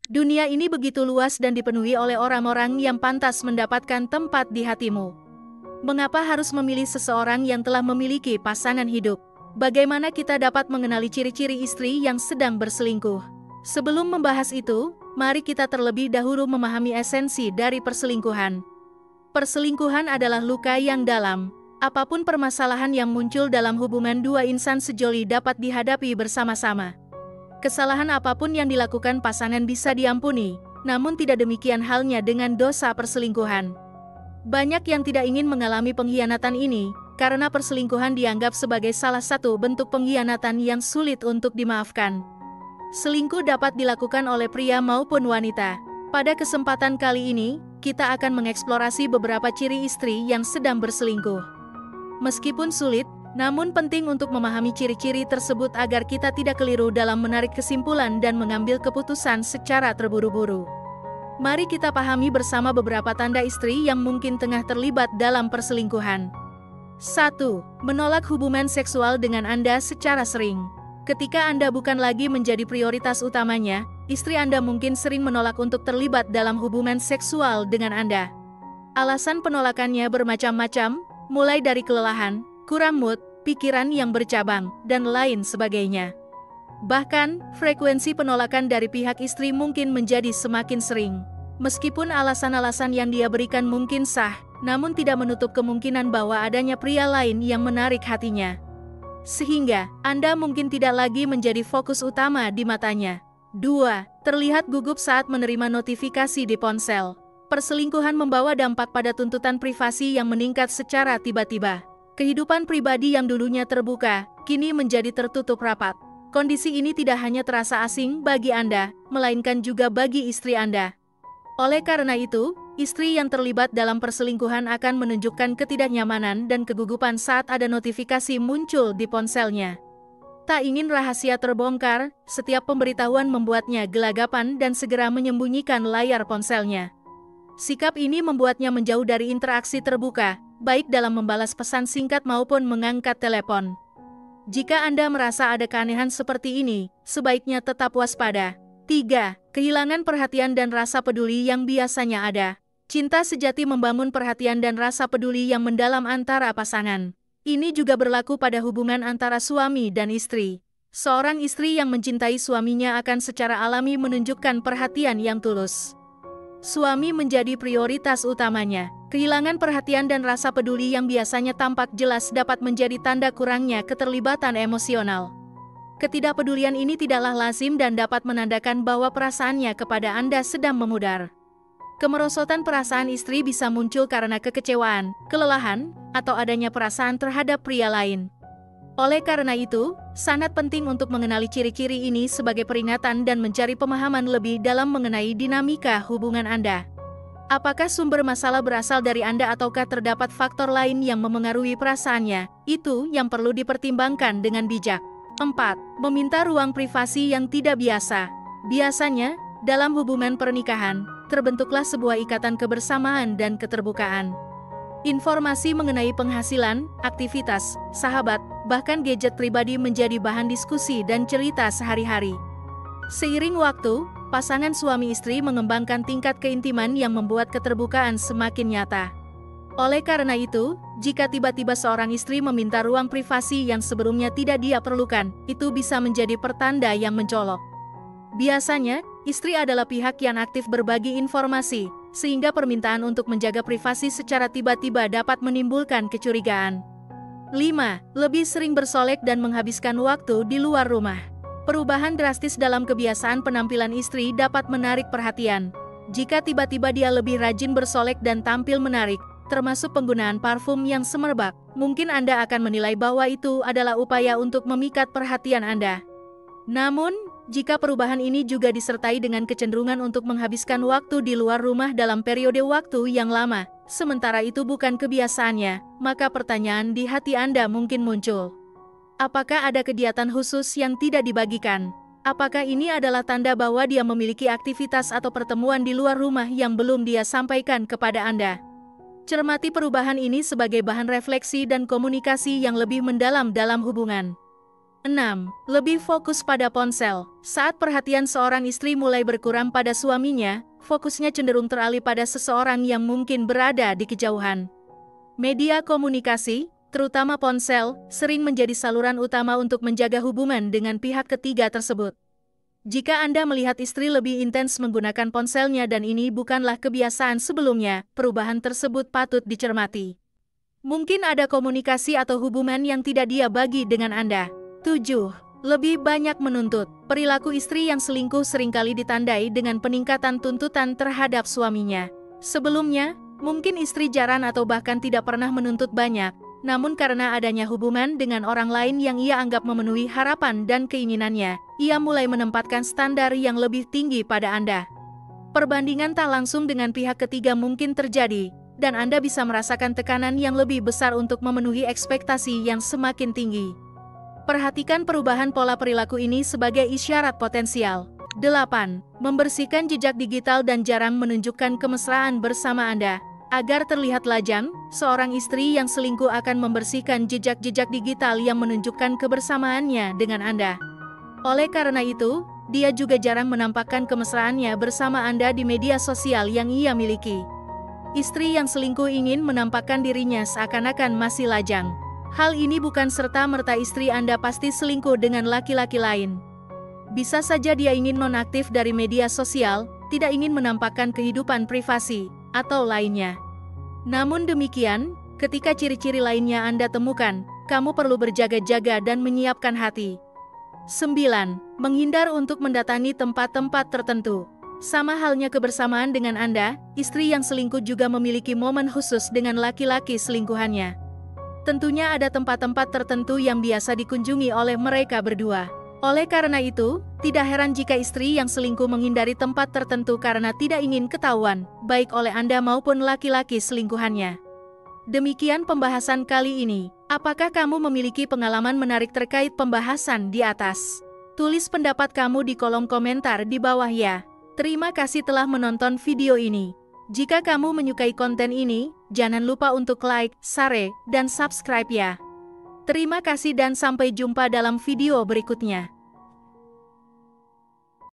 Dunia ini begitu luas dan dipenuhi oleh orang-orang yang pantas mendapatkan tempat di hatimu. Mengapa harus memilih seseorang yang telah memiliki pasangan hidup? Bagaimana kita dapat mengenali ciri-ciri istri yang sedang berselingkuh? Sebelum membahas itu, mari kita terlebih dahulu memahami esensi dari perselingkuhan. Perselingkuhan adalah luka yang dalam. Apapun permasalahan yang muncul dalam hubungan dua insan sejoli dapat dihadapi bersama-sama. Kesalahan apapun yang dilakukan pasangan bisa diampuni, namun tidak demikian halnya dengan dosa perselingkuhan. Banyak yang tidak ingin mengalami pengkhianatan ini, karena perselingkuhan dianggap sebagai salah satu bentuk pengkhianatan yang sulit untuk dimaafkan. Selingkuh dapat dilakukan oleh pria maupun wanita. Pada kesempatan kali ini, kita akan mengeksplorasi beberapa ciri istri yang sedang berselingkuh. Meskipun sulit, namun penting untuk memahami ciri-ciri tersebut agar kita tidak keliru dalam menarik kesimpulan dan mengambil keputusan secara terburu-buru. Mari kita pahami bersama beberapa tanda istri yang mungkin tengah terlibat dalam perselingkuhan. 1. Menolak hubungan seksual dengan Anda secara sering. Ketika Anda bukan lagi menjadi prioritas utamanya, istri Anda mungkin sering menolak untuk terlibat dalam hubungan seksual dengan Anda. Alasan penolakannya bermacam-macam, mulai dari kelelahan, kurang mood, pikiran yang bercabang, dan lain sebagainya. Bahkan, frekuensi penolakan dari pihak istri mungkin menjadi semakin sering. Meskipun alasan-alasan yang dia berikan mungkin sah, namun tidak menutup kemungkinan bahwa adanya pria lain yang menarik hatinya. Sehingga, Anda mungkin tidak lagi menjadi fokus utama di matanya. 2. Terlihat gugup saat menerima notifikasi di ponsel. Perselingkuhan membawa dampak pada tuntutan privasi yang meningkat secara tiba-tiba. Kehidupan pribadi yang dulunya terbuka, kini menjadi tertutup rapat. Kondisi ini tidak hanya terasa asing bagi Anda, melainkan juga bagi istri Anda. Oleh karena itu, istri yang terlibat dalam perselingkuhan akan menunjukkan ketidaknyamanan dan kegugupan saat ada notifikasi muncul di ponselnya. Tak ingin rahasia terbongkar, setiap pemberitahuan membuatnya gelagapan dan segera menyembunyikan layar ponselnya. Sikap ini membuatnya menjauh dari interaksi terbuka, baik dalam membalas pesan singkat maupun mengangkat telepon. Jika Anda merasa ada keanehan seperti ini, sebaiknya tetap waspada. 3. Kehilangan perhatian dan rasa peduli yang biasanya ada. Cinta sejati membangun perhatian dan rasa peduli yang mendalam antara pasangan. Ini juga berlaku pada hubungan antara suami dan istri. Seorang istri yang mencintai suaminya akan secara alami menunjukkan perhatian yang tulus. Suami menjadi prioritas utamanya. Kehilangan perhatian dan rasa peduli yang biasanya tampak jelas dapat menjadi tanda kurangnya keterlibatan emosional. Ketidakpedulian ini tidaklah lazim dan dapat menandakan bahwa perasaannya kepada Anda sedang memudar. Kemerosotan perasaan istri bisa muncul karena kekecewaan, kelelahan, atau adanya perasaan terhadap pria lain. Oleh karena itu, sangat penting untuk mengenali ciri-ciri ini sebagai peringatan dan mencari pemahaman lebih dalam mengenai dinamika hubungan Anda. Apakah sumber masalah berasal dari Anda ataukah terdapat faktor lain yang memengaruhi perasaannya? Itu yang perlu dipertimbangkan dengan bijak. 4. Meminta ruang privasi yang tidak biasa. Biasanya, dalam hubungan pernikahan, terbentuklah sebuah ikatan kebersamaan dan keterbukaan. Informasi mengenai penghasilan, aktivitas, sahabat, bahkan gadget pribadi menjadi bahan diskusi dan cerita sehari-hari. Seiring waktu, pasangan suami istri mengembangkan tingkat keintiman yang membuat keterbukaan semakin nyata. Oleh karena itu, jika tiba-tiba seorang istri meminta ruang privasi yang sebelumnya tidak dia perlukan, itu bisa menjadi pertanda yang mencolok. Biasanya, istri adalah pihak yang aktif berbagi informasi, sehingga permintaan untuk menjaga privasi secara tiba-tiba dapat menimbulkan kecurigaan. 5. Lebih sering bersolek dan menghabiskan waktu di luar rumah. Perubahan drastis dalam kebiasaan penampilan istri dapat menarik perhatian. Jika tiba-tiba dia lebih rajin bersolek dan tampil menarik, termasuk penggunaan parfum yang semerbak, mungkin Anda akan menilai bahwa itu adalah upaya untuk memikat perhatian Anda. Namun, jika perubahan ini juga disertai dengan kecenderungan untuk menghabiskan waktu di luar rumah dalam periode waktu yang lama, sementara itu bukan kebiasaannya, maka pertanyaan di hati Anda mungkin muncul. Apakah ada kegiatan khusus yang tidak dibagikan? Apakah ini adalah tanda bahwa dia memiliki aktivitas atau pertemuan di luar rumah yang belum dia sampaikan kepada Anda? Cermati perubahan ini sebagai bahan refleksi dan komunikasi yang lebih mendalam dalam hubungan. 6. Lebih fokus pada ponsel. Saat perhatian seorang istri mulai berkurang pada suaminya, fokusnya cenderung teralih pada seseorang yang mungkin berada di kejauhan. Media komunikasi, terutama ponsel, sering menjadi saluran utama untuk menjaga hubungan dengan pihak ketiga tersebut. Jika Anda melihat istri lebih intens menggunakan ponselnya dan ini bukanlah kebiasaan sebelumnya, perubahan tersebut patut dicermati. Mungkin ada komunikasi atau hubungan yang tidak dia bagi dengan Anda. 7. Lebih banyak menuntut. Perilaku istri yang selingkuh seringkali ditandai dengan peningkatan tuntutan terhadap suaminya. Sebelumnya, mungkin istri jarang atau bahkan tidak pernah menuntut banyak, namun karena adanya hubungan dengan orang lain yang ia anggap memenuhi harapan dan keinginannya, ia mulai menempatkan standar yang lebih tinggi pada Anda. Perbandingan tak langsung dengan pihak ketiga mungkin terjadi, dan Anda bisa merasakan tekanan yang lebih besar untuk memenuhi ekspektasi yang semakin tinggi. Perhatikan perubahan pola perilaku ini sebagai isyarat potensial. 8. Membersihkan jejak digital dan jarang menunjukkan kemesraan bersama Anda. Agar terlihat lajang, seorang istri yang selingkuh akan membersihkan jejak-jejak digital yang menunjukkan kebersamaannya dengan Anda. Oleh karena itu, dia juga jarang menampakkan kemesraannya bersama Anda di media sosial yang ia miliki. Istri yang selingkuh ingin menampakkan dirinya seakan-akan masih lajang. Hal ini bukan serta-merta istri Anda pasti selingkuh dengan laki-laki lain. Bisa saja dia ingin nonaktif dari media sosial, tidak ingin menampakkan kehidupan privasi, atau lainnya. Namun demikian, ketika ciri-ciri lainnya Anda temukan, kamu perlu berjaga-jaga dan menyiapkan hati. 9. Menghindar untuk mendatangi tempat-tempat tertentu. Sama halnya kebersamaan dengan Anda, istri yang selingkuh juga memiliki momen khusus dengan laki-laki selingkuhannya. Tentunya ada tempat-tempat tertentu yang biasa dikunjungi oleh mereka berdua. Oleh karena itu, tidak heran jika istri yang selingkuh menghindari tempat tertentu karena tidak ingin ketahuan, baik oleh Anda maupun laki-laki selingkuhannya. Demikian pembahasan kali ini. Apakah kamu memiliki pengalaman menarik terkait pembahasan di atas? Tulis pendapat kamu di kolom komentar di bawah ya. Terima kasih telah menonton video ini. Jika kamu menyukai konten ini, jangan lupa untuk like, share, dan subscribe ya. Terima kasih dan sampai jumpa dalam video berikutnya.